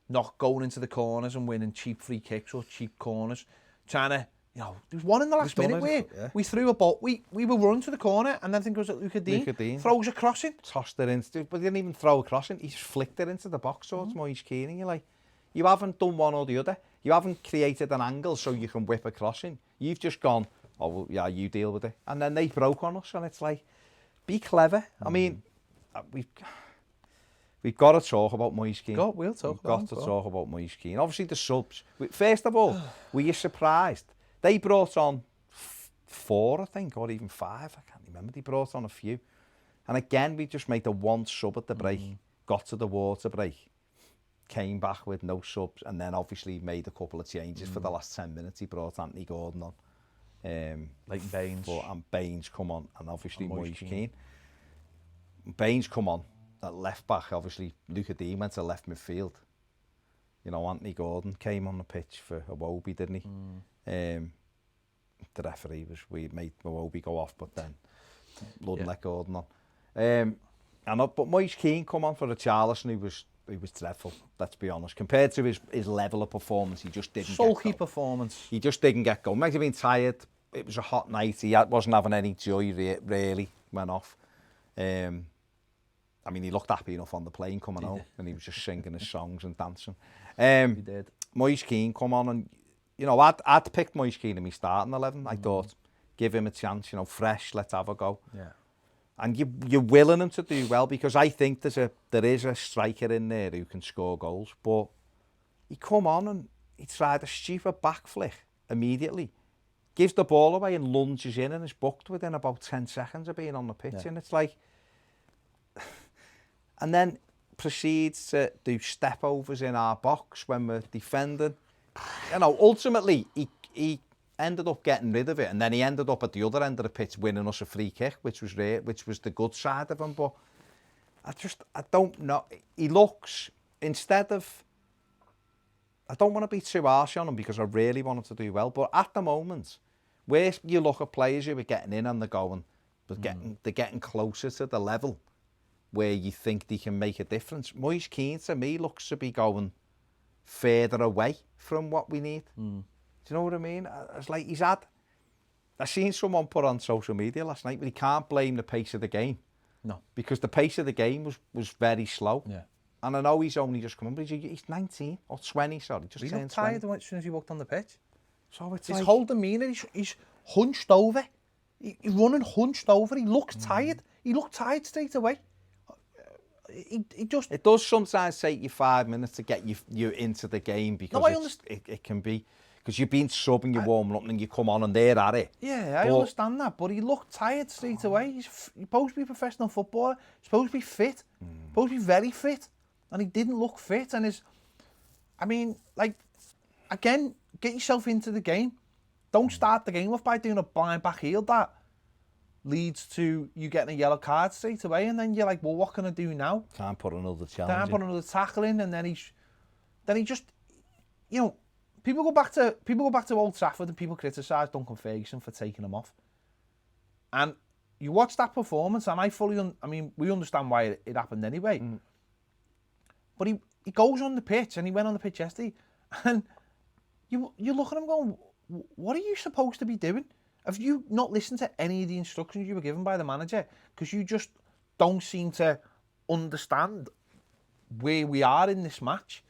not going into the corners and winning cheap free kicks or cheap corners. Trying to, you know, there was one in the last minute where we threw a ball, we were running to the corner, and then I think it was Luca Dean throws a crossing. Tossed it in, but he didn't even throw a crossing, he just flicked it into the box towards Moise Kean, and you're like, you haven't done one or the other. You haven't created an angle so you can whip a crossing. You've just gone, oh, well, yeah, you deal with it. And then they broke on us, and it's like, be clever. I mean, we've got to talk about Moise Kean. We'll talk We've got to talk about Moise Kean. Obviously, the subs. First of all, were you surprised? They brought on 4, I think, or even 5. I can't remember. They brought on a few. And again, we just made the one sub at the break, got to the water break, came back with no subs, and then obviously made a couple of changes for the last 10 minutes. He brought Anthony Gordon on. Like Baines. And Baines come on, and obviously Moise Kean. Baines come on at left back. Obviously, Luca Dean went to left midfield. You know, Anthony Gordon came on the pitch for Iwobi, didn't he? The referee we made Iwobi go off, but then wouldn't let Gordon on. But Moise Kean come on for the Charleston, who was dreadful, let's be honest. Compared to his level of performance, he just didn't sulky performance. He just didn't get going. Might have been tired. It was a hot night. He wasn't having any joy, really, went off. I mean, he looked happy enough on the plane coming home, and he was just singing his songs and dancing. He did. Moise Kean come on, and, you know, I'd picked Moise Kean in my starting 11. I thought, give him a chance, you know, fresh, let's have a go. Yeah. And you're willing him to do well, because I think there is a striker in there who can score goals. But he come on and he tried a stupid back flick immediately, gives the ball away and lunges in, and is booked within about 10 seconds of being on the pitch. And it's like, and then proceeds to do step overs in our box when we're defending. You know, ultimately he ended up getting rid of it, and then he ended up at the other end of the pitch winning us a free kick, which was the good side of him. But I don't know. He looks, instead of, I don't want to be too harsh on him because I really want him to do well, but at the moment, where you look at players who are getting in and they're going, but they're getting closer to the level where you think they can make a difference. Moise Kean, to me, looks to be going further away from what we need. Do you know what I mean? It's like I seen someone put on social media last night, but he can't blame the pace of the game. No. Because the pace of the game was very slow. Yeah. And I know he's only just come on, but he's 19 or 20, sorry. He looked tired as soon as he walked on the pitch. So it's his whole demeanour, he's hunched over. He's running hunched over. He looks tired. He looked tired straight away. It does sometimes take you 5 minutes to get you into the game, because it can be, because you've been subbing, you're warming up, and then you come on and they're at it. Yeah, I understand that, but he looked tired straight away. He's supposed to be a professional footballer, supposed to be fit, supposed to be very fit, and he didn't look fit. And I mean, like, again, get yourself into the game. Don't start the game off by doing a blind back heel that leads to you getting a yellow card straight away, and then you're like, well, what can I do now? Can't put another challenge Can't put another tackle in, and then he's then he just, you know, people go back to Old Trafford and people criticise Duncan Ferguson for taking him off. And you watch that performance, and we understand why it happened anyway. But he goes on the pitch, and he went on the pitch yesterday, and you look at him going, what are you supposed to be doing? Have you not listened to any of the instructions you were given by the manager? Because you just don't seem to understand where we are in this match.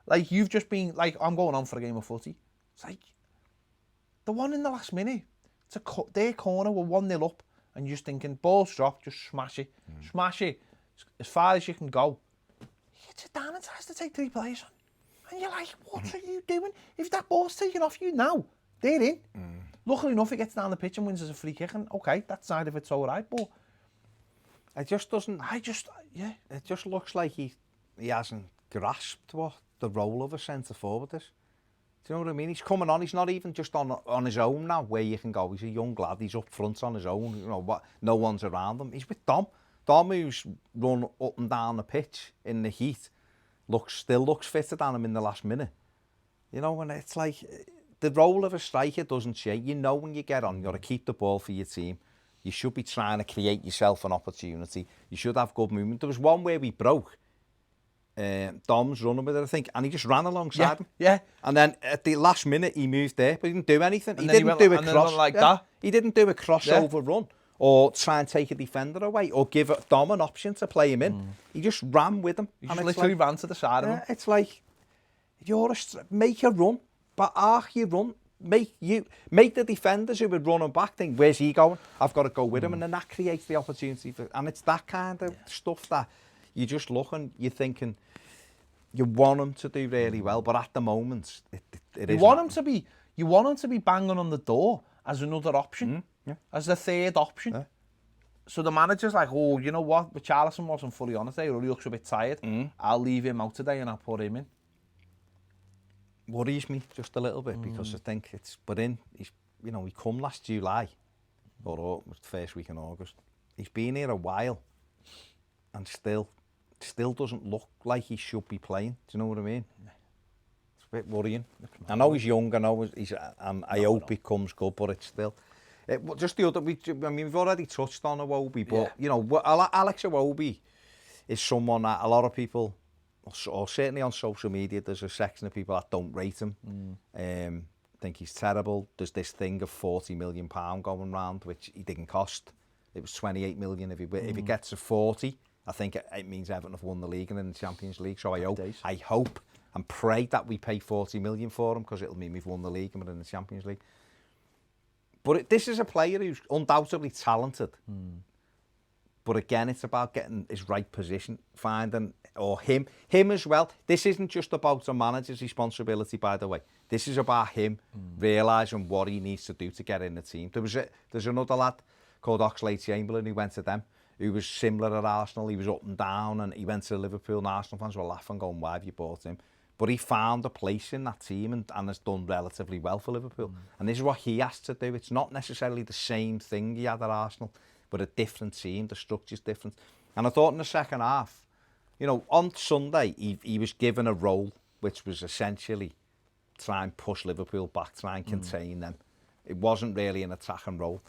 Like you've just been like, I'm going on for a game of footy. It's like the one in the last minute. It's their corner, we're 1-0 up, and you're just thinking, ball's dropped, just smash it. Smash it as far as you can go. He gets it down and tries to take 3 players on. And you're like, what are you doing? If that ball's taken off you now, they're in. Luckily enough, he gets down the pitch and wins as a free kick, and okay, that side of it's all right, but it just doesn't. It just looks like he hasn't grasped what the role of a centre forward is. Do you know what I mean? He's coming on. He's not even just on his own now. Where you can go. He's a young lad. He's up front on his own. You know what? No one's around him. He's with Dom. Dom, who's run up and down the pitch in the heat, still looks fitter than him in the last minute. You know, and it's like the role of a striker doesn't change. You know, when you get on, you got to keep the ball for your team. You should be trying to create yourself an opportunity. You should have good movement. There was one where we broke. Dom's running with it, I think, and he just ran alongside him. Yeah. And then at the last minute, he moved there, but he didn't do anything. And he didn't do a cross like that. He didn't do a crossover run or try and take a defender away or give Dom an option to play him in. He just ran with him. He just literally ran to the side of him. It's like, make a run, but you run. Make the defenders who would run him back think, where's he going? I've got to go with him. And then that creates the opportunity and it's that kind of stuff that you just look and you're thinking you want him to do really well, but at the moment it is. You want him to be banging on the door as another option, as the third option. Yeah. So the manager's like, oh, you know what? Richarlison wasn't fully on today, or he looks a bit tired. I'll leave him out today and I'll put him in. Worries me just a little bit because I think he come last July or first week in August. He's been here a while and still doesn't look like he should be playing. Do you know what I mean? It's a bit worrying. I know he's young. I know I hope he comes good, but it's still. Just the other. We've already touched on Iwobi, but you know, Alex Iwobi is someone that a lot of people, or certainly on social media, there's a section of people that don't rate him. Think he's terrible. There's this thing of £40 million going round, which he didn't cost. It was 28 million. If he gets to 40, I think it means Everton have won the league and in the Champions League. So I hope and pray that we pay 40 million for him, because it'll mean we've won the league and we're in the Champions League. But this is a player who's undoubtedly talented. But again, it's about getting his right position, finding, or him as well. This isn't just about a manager's responsibility, by the way. This is about him realising what he needs to do to get in the team. There's another lad called Oxlade-Chamberlain who went to them, who was similar at Arsenal. He was up and down, and he went to Liverpool, and Arsenal fans were laughing, going, why have you bought him? But he found a place in that team and has done relatively well for Liverpool. And this is what he has to do. It's not necessarily the same thing he had at Arsenal, but a different team. The structure's different. And I thought in the second half, you know, on Sunday, he was given a role which was essentially try and push Liverpool back, try and contain them. It wasn't really an attacking role.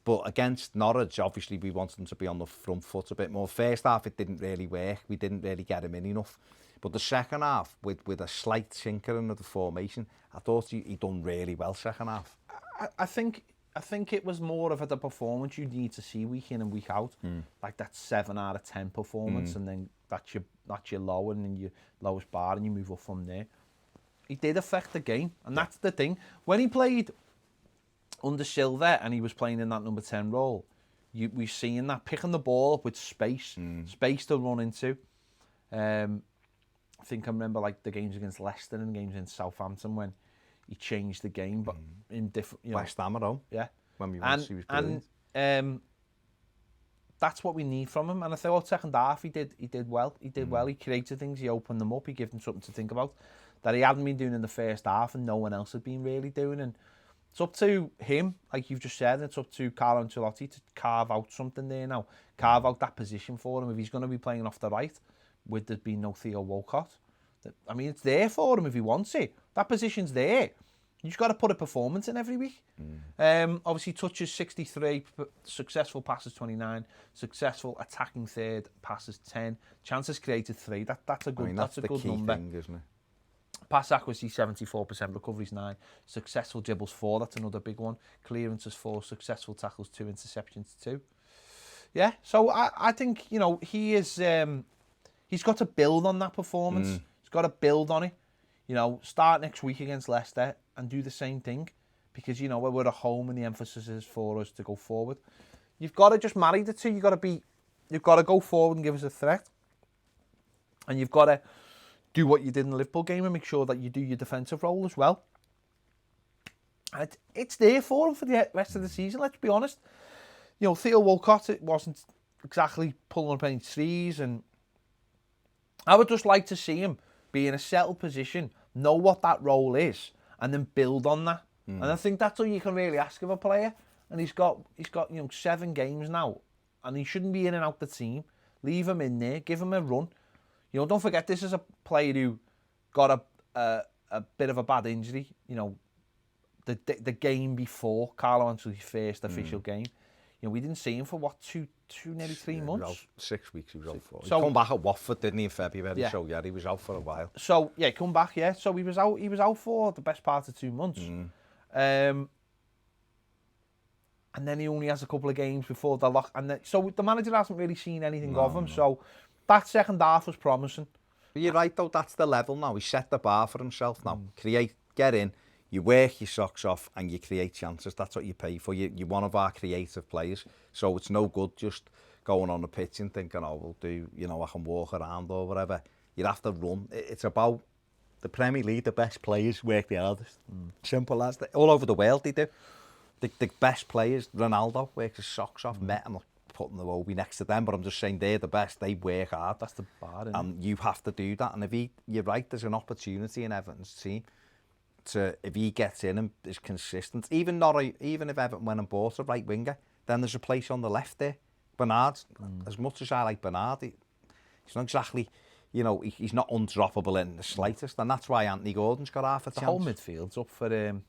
But against Norwich, obviously, we wanted him to be on the front foot a bit more. First half, it didn't really work. We didn't really get him in enough. But the second half, with a slight tinkering of the formation, I thought he done really well second half. I think it was more of the performance you need to see week in and week out, like that 7 out of 10 performance, and then that's your low and then your lowest bar, and you move up from there. He did affect the game, and that's the thing. When he played under Silva and he was playing in that number 10 role, we've seen that picking the ball up with space to run into. I think I remember like the games against Leicester and games against Southampton when he changed the game, but in different, West Ham at home. Yeah. When we went, he was brilliant. And that's what we need from him. And I thought second half he did well. He did well. He created things. He opened them up. He gave them something to think about that he hadn't been doing in the first half and no one else had been really doing. And it's up to him, like you've just said, and it's up to Carlo Ancelotti to carve out something there now. Carve out that position for him. If he's going to be playing off the right, with there being no Theo Walcott, I mean, it's there for him if he wants it. That position's there. You just got to put a performance in every week. Obviously, touches 63, successful passes 29, successful attacking third, passes 10, chances created 3. That's a good, that's a the good key number. thing, isn't it? Pass accuracy 74%, recoveries 9, successful dribbles 4. That's another big one. Clearances 4, successful tackles 2, interceptions 2. Yeah, so I think he is. He's got to build on that performance. He's got to build on it. Start next week against Leicester and do the same thing, because we're at home and the emphasis is for us to go forward. You've got to just marry the two. You've got to go forward and give us a threat, and you've got to do what you did in the Liverpool game and make sure that you do your defensive role as well. And it's there for him for the rest of the season. Let's be honest. Theo Walcott, it wasn't exactly pulling up any trees, and I would just like to see him be in a settled position, know what that role is, and then build on that. And I think that's all you can really ask of a player. And he's got 7 games now, and he shouldn't be in and out the team. Leave him in there, give him a run. Don't forget, this is a player who got a bit of a bad injury. The game before Carlo Ancelotti's first official game. We didn't see him for nearly 3 months. 6 weeks he was out for. So, he come back at Watford, didn't he, in February? Yeah. So he was out for a while. So come back, yeah. So he was out for the best part of 2 months. And then he only has a couple of games before the lock. So the manager hasn't really seen anything of him. No. So that second half was promising. But you're right, though, that's the level now. He set the bar for himself now. Get in, you work your socks off and you create chances. That's what you pay for. You're one of our creative players. So it's no good just going on the pitch and thinking, we'll do, I can walk around or whatever. You have to run. It's about the Premier League, the best players work the hardest. Simple as that. All over the world they do. The best players, Ronaldo works his socks off. I'm not putting the Iwobi next to them, but I'm just saying they're the best. They work hard. That's the bar, and you have to do that. And you're right, there's an opportunity in Everton's team if he gets in and is consistent, even if Everton went and bought a right winger, then there's a place on the left there. Bernard, as much as I like Bernard, he's not exactly, he's not undroppable in the slightest, and that's why Anthony Gordon's got half a chance. The whole midfield's up for the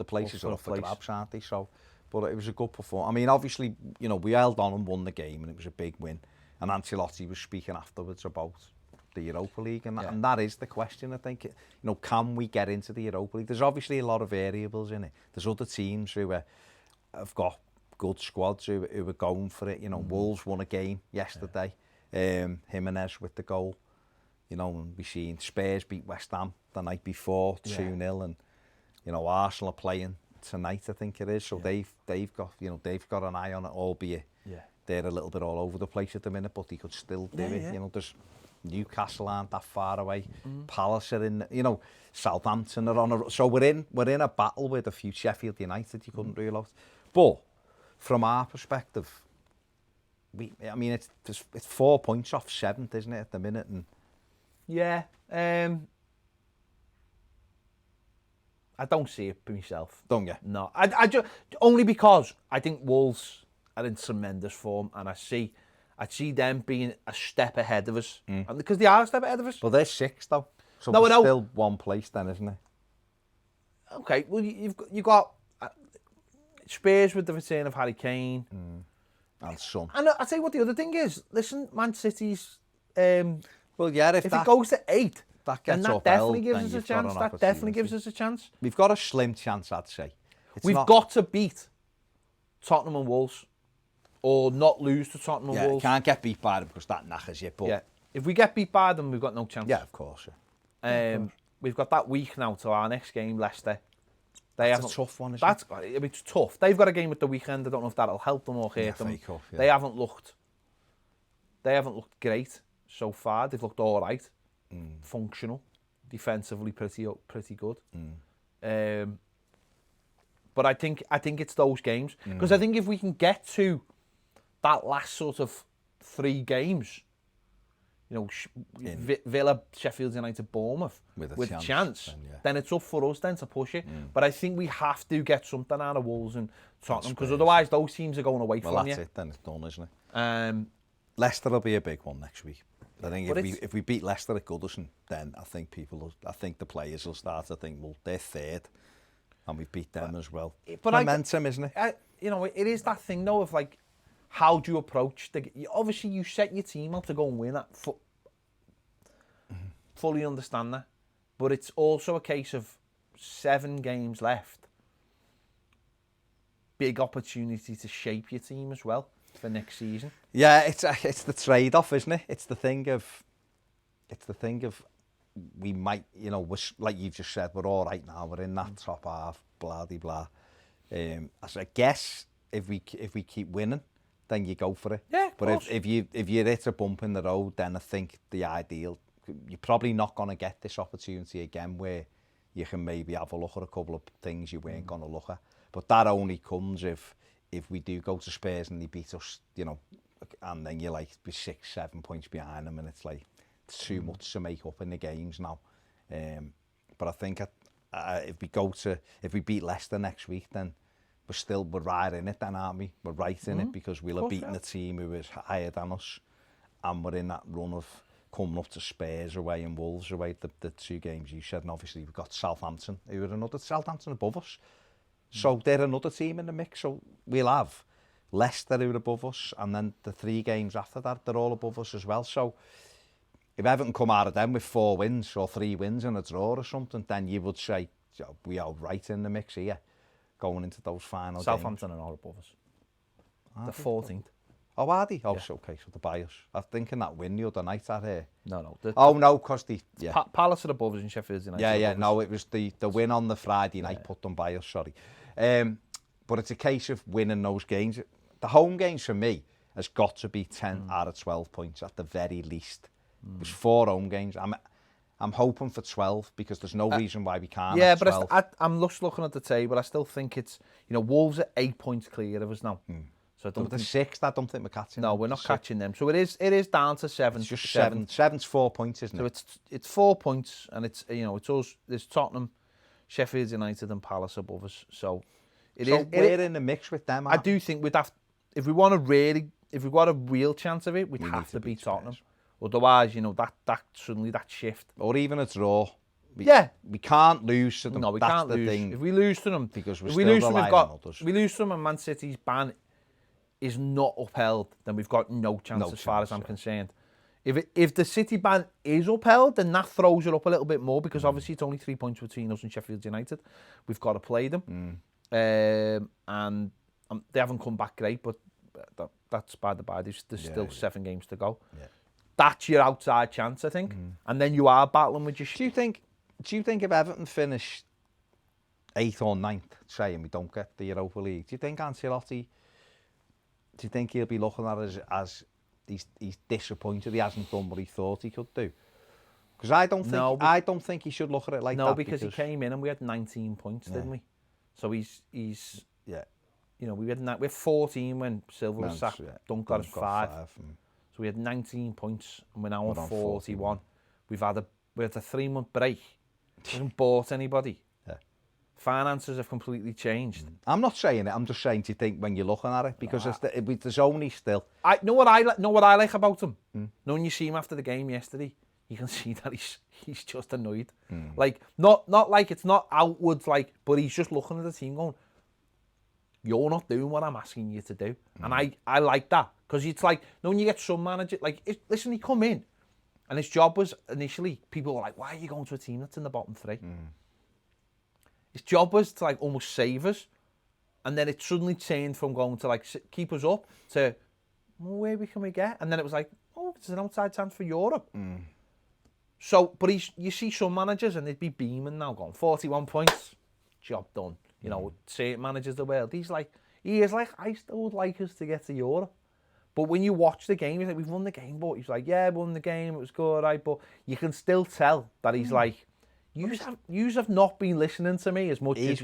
places are up for grabs, aren't they? So, but it was a good performance. I mean, obviously, we held on and won the game, and it was a big win. And Ancelotti was speaking afterwards about the Europa League, and that is the question, I think. Can we get into the Europa League? There's obviously a lot of variables in it. There's other teams who have got good squads who are going for it. Wolves won a game yesterday. Jimenez with the goal. And we seen Spurs beat West Ham the night before 2-0, and Arsenal are playing tonight, I think it is. So they've got an eye on it, albeit they're a little bit all over the place at the minute, but they could still do it. There's Newcastle aren't that far away. Palace are in, Southampton are on so we're in a battle with a few Sheffield United you couldn't rule out. But from our perspective, it's 4 points off 7th, isn't it, at the minute? And I don't see it for myself. Don't you? No, I just only because I think Wolves are in tremendous form, and I see them being a step ahead of us, and because they are a step ahead of us. Well, they're 6th though, so no, there's still 1 place then, isn't it? Okay, well you've got Spurs with the return of Harry Kane and Son. And I tell you what, the other thing is, listen, Man City's. Well, yeah, if it goes to 8, that gets then that definitely gives us a chance. That definitely gives us a chance. We've got a slim chance, I'd say. We've got to beat Tottenham and Wolves, or not lose to Tottenham and Wolves. Can't get beat by them because that knackers you. But if we get beat by them, we've got no chance. Yeah, of course. We've got that week now to our next game, Leicester. That's a tough one, isn't it? It's tough. They've got a game at the weekend. I don't know if that'll help them or hurt them. They haven't looked great so far. They've looked all right, functional, defensively pretty good. But I think it's those games, because I think if we can get to that last sort of 3 games, Villa, Sheffield United, Bournemouth, with a chance, then it's up for us then to push it. But I think we have to get something out of Wolves and Tottenham, because otherwise those teams are going away from you. Well, that's it then. It's done, isn't it? Leicester will be a big one next week. I think if we beat Leicester at Goodison, then I think the players will start to think, well, they're third, and we beat them as well. But momentum, isn't it? It is that thing though of like, how do you approach obviously you set your team out to go and win that. Fully understand that, but it's also a case of 7 games left. Big opportunity to shape your team as well for next season. Yeah, it's the trade-off, isn't it? It's the thing of we might, like you've just said, we're all right now. We're in that top half, blah de blah. So I guess if we keep winning, then you go for it. Yeah, but if you hit a bump in the road, then I think the ideal, you're probably not going to get this opportunity again where you can maybe have a look at a couple of things you weren't going to look at. But that only comes if we do go to Spurs and they beat us, and then you're like 6-7 points behind them, and it's like it's too much to make up in the games now. But I think if we beat Leicester next week, then we're right in it, then, aren't we? We're right in it because we'll have beaten a team who is higher than us, and we're in that run of coming up to Spurs away and Wolves away, the 2 games you said, and obviously we've got Southampton, who are another Southampton above us. So they're another team in the mix. So we'll have Leicester who are above us, and then the 3 games after that, they're all above us as well. So if Everton come out of them with 4 wins or 3 wins and a draw or something, then you would say we are right in the mix here, going into those final Southampton games. are all above us. The 14th. Oh, are they? Oh, yeah. So okay, so the bias. I'm thinking that win the other night out here. No. No, because Palace are above us in Sheffield United. Yeah. No, it was the win on the Friday night put them by us, sorry. But it's a case of winning those games. The home games for me has got to be 10 out of 12 points at the very least. There's 4 home games. I'm hoping for 12 because there's no reason why we can't. Yeah, but I'm just looking at the table. I still think it's Wolves are 8 points clear of us now. So the 6th, I don't think we're catching. No, we're not catching them. So it is down to 7. It's just 7. 7's 4 points, isn't it? So it's 4 points, and it's it's us. There's Tottenham, Sheffield United, and Palace above us. So we're in the mix with them. I do think we'd have, if we want a real chance of it, we'd have to beat Tottenham. Otherwise, that suddenly that shift, or even a draw. We can't lose to them. No, we That's can't the lose. thing. If we lose to them, because if we lose to them, and Man City's ban is not upheld, then we've got no chance as far as I'm concerned. If the City ban is upheld, then that throws it up a little bit more because obviously it's only 3 points between us and Sheffield United. We've got to play them, and they haven't come back great, but that's by the by. There's still 7 games to go. Yeah. That's your outside chance, I think, and then you are battling with your. Do you think if Everton finish 8th or 9th, say, and we don't get the Europa League, do you think Ancelotti? Do you think he'll be looking at us as he's disappointed he hasn't done what he thought he could do? Because I don't think he should look at it like that. No, because he came in and we had 19 points, didn't we? So he's we had 14 when Silva was sacked. Dunk got us 5. So we had 19 points and we're now on 41. We had a 3-month break. We haven't bought anybody. Finances have completely changed. I'm not saying it. I'm just saying, do you think when you're looking at it, because there's only still. I know what I like about him. When you see him after the game yesterday, you can see that he's just annoyed. Like not like it's not outwards, like, but he's just looking at the team going, "You're not doing what I'm asking you to do," and I like that because it's like when you get some manager listen, he come in, and his job was initially people were like, "Why are you going to a team that's in the bottom 3?" His job was to like almost save us, and then it suddenly changed from going to like keep us up to where can we get, and then it was like, oh, it's an outside chance for Europe. So, but you see some managers and they'd be beaming now, going 41 points, job done. Certain managers of the world. He is like, I still would like us to get to Europe. But when you watch the game, he's like, we've won the game, but he's like, yeah, we won the game, it was good, right? But you can still tell that he's like. You have not been listening to me as much as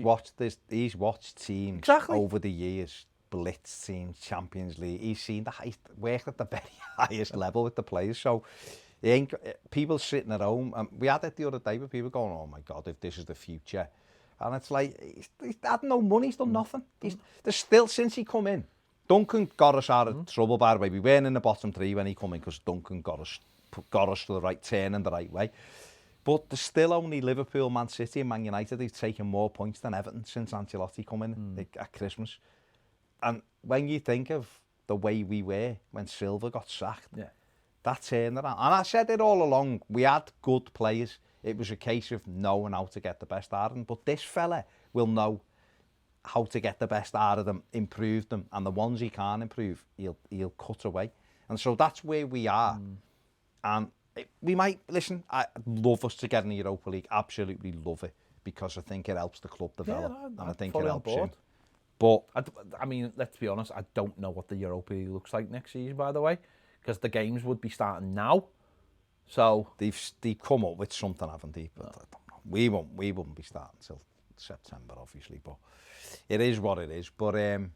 he's watched teams over the years, blitz teams, Champions League. He's seen he's worked at the very highest level with the players. So he ain't people sitting at home. We had it the other day with people going, "Oh my God, if this is the future," and it's like he's had no money, he's done nothing. There's still since he come in. Duncan got us out of trouble, by the way. We weren't in the bottom 3 when he come in because Duncan got us got us to the right turn in the right way. But there's still only Liverpool, Man City and Man United who've taken more points than Everton since Ancelotti come in at Christmas. And when you think of the way we were when Silva got sacked, that turnaround. And I said it all along, we had good players. It was a case of knowing how to get the best out of them. But this fella will know how to get the best out of them, improve them, and the ones he can't improve, he'll cut away. And so that's where we are. And we might, listen, I love us to get in the Europa League, absolutely love it, because I think it helps the club develop, and I think it helps him. But I mean, let's be honest, I don't know what the Europa League looks like next season, by the way, because the games would be starting now. So they've come up with something, haven't they? But I don't know. We won't be starting until September, obviously. But it is what it is. But I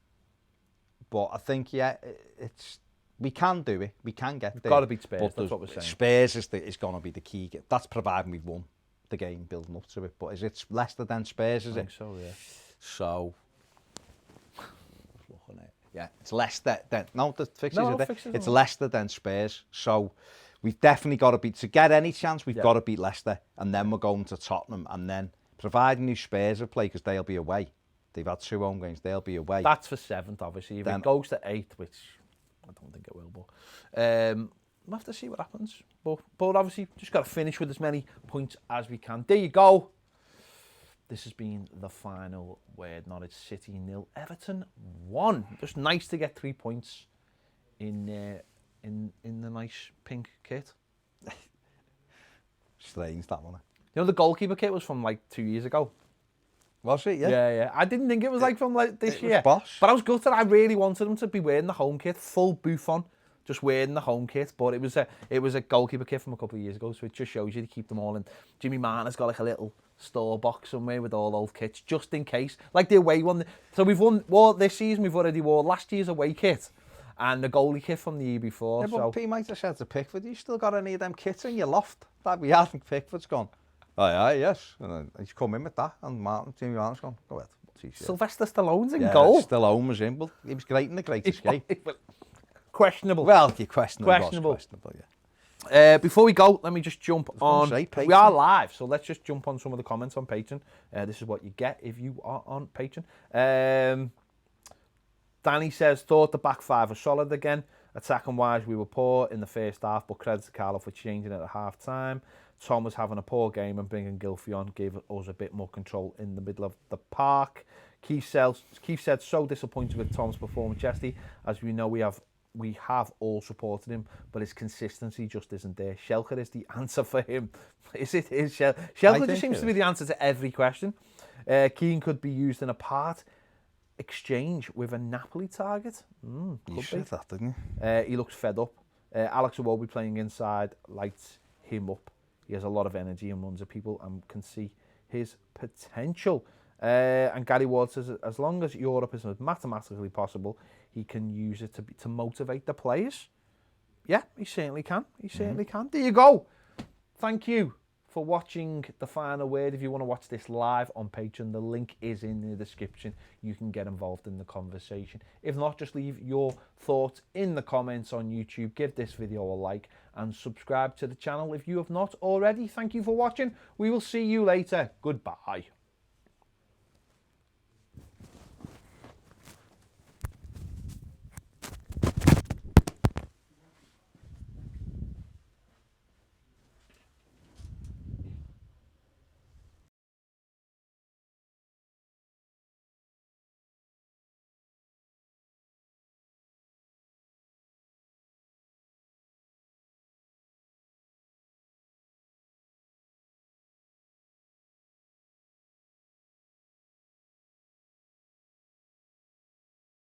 think it's we can do it. We can get there. We've got to beat Spurs. That's what we're saying. Spurs is going to be the key. That's providing we've won the game building up to it. But is it Leicester then Spurs? Is I think so, yeah. So. Yeah, it's Leicester then. No, the fixtures are there. It's Leicester then Spurs. So we've definitely got to beat, to get any chance, we've got to beat Leicester. And then we're going to Tottenham. And then, providing these Spurs will play, because they'll be away. They've had 2 home games, they'll be away. That's for 7th, obviously. If it goes to 8th, which I don't think it will, but we'll have to see what happens. But obviously, just got to finish with as many points as we can. There you go. This has been the final word. Norwich City 0, Everton 1. Just nice to get 3 points in the nice pink kit. Strange, that one. You know, the goalkeeper kit was from like 2 years ago. Was it? Yeah. Yeah. I didn't think it was like from like this year. Boss. But I was gutted. I really wanted him to be wearing the home kit, full Buffon, just wearing the home kit. But it was a goalkeeper kit from a couple of years ago, so it just shows you to keep them all in. Jimmy Martin's got like a little store box somewhere with all old kits, just in case. Like the away one. So we've wore this season, we've already wore last year's away kit and the goalie kit from the year before. Yeah, but P might have said to Pickford, you still got any of them kits in your loft that we had, and Pickford's gone, oh yeah, yes. And he's come in with that, and Jimmy Martin's gone, go ahead. Sylvester Stallone's in goal. Stallone was in, but he was great in The Great Escape. Questionable. Well, questionable, yeah. Before we go, let me just jump on. We are live, so let's just jump on some of the comments on Patreon. This is what you get if you are on Patreon. Danny says, thought the back five are solid again. Attacking wise, we were poor in the first half, but credit to Carlo for changing it at half time. Tom was having a poor game, and bringing Gylfi on gave us a bit more control in the middle of the park. Keith said, so disappointed with Tom's performance yesterday. As we know, we have all supported him, but his consistency just isn't there. Schelke is the answer for him. Is it? Schelke just seems to be the answer to every question. Keane could be used in a part exchange with a Napoli target. You said that, didn't you? He looks fed up. Alex Iwobi playing inside lights him up. He has a lot of energy and runs at people and can see his potential. And Gary Ward says, as long as Europe is mathematically possible, he can use it to motivate the players. Yeah, he certainly can. He certainly can. There you go. Thank you for watching The Final Word. If you want to watch this live on Patreon, the link is in the description. You can get involved in the conversation. If not, just leave your thoughts in the comments on YouTube. Give this video a like and subscribe to the channel if you have not already. Thank you for watching. We will see you later. Goodbye.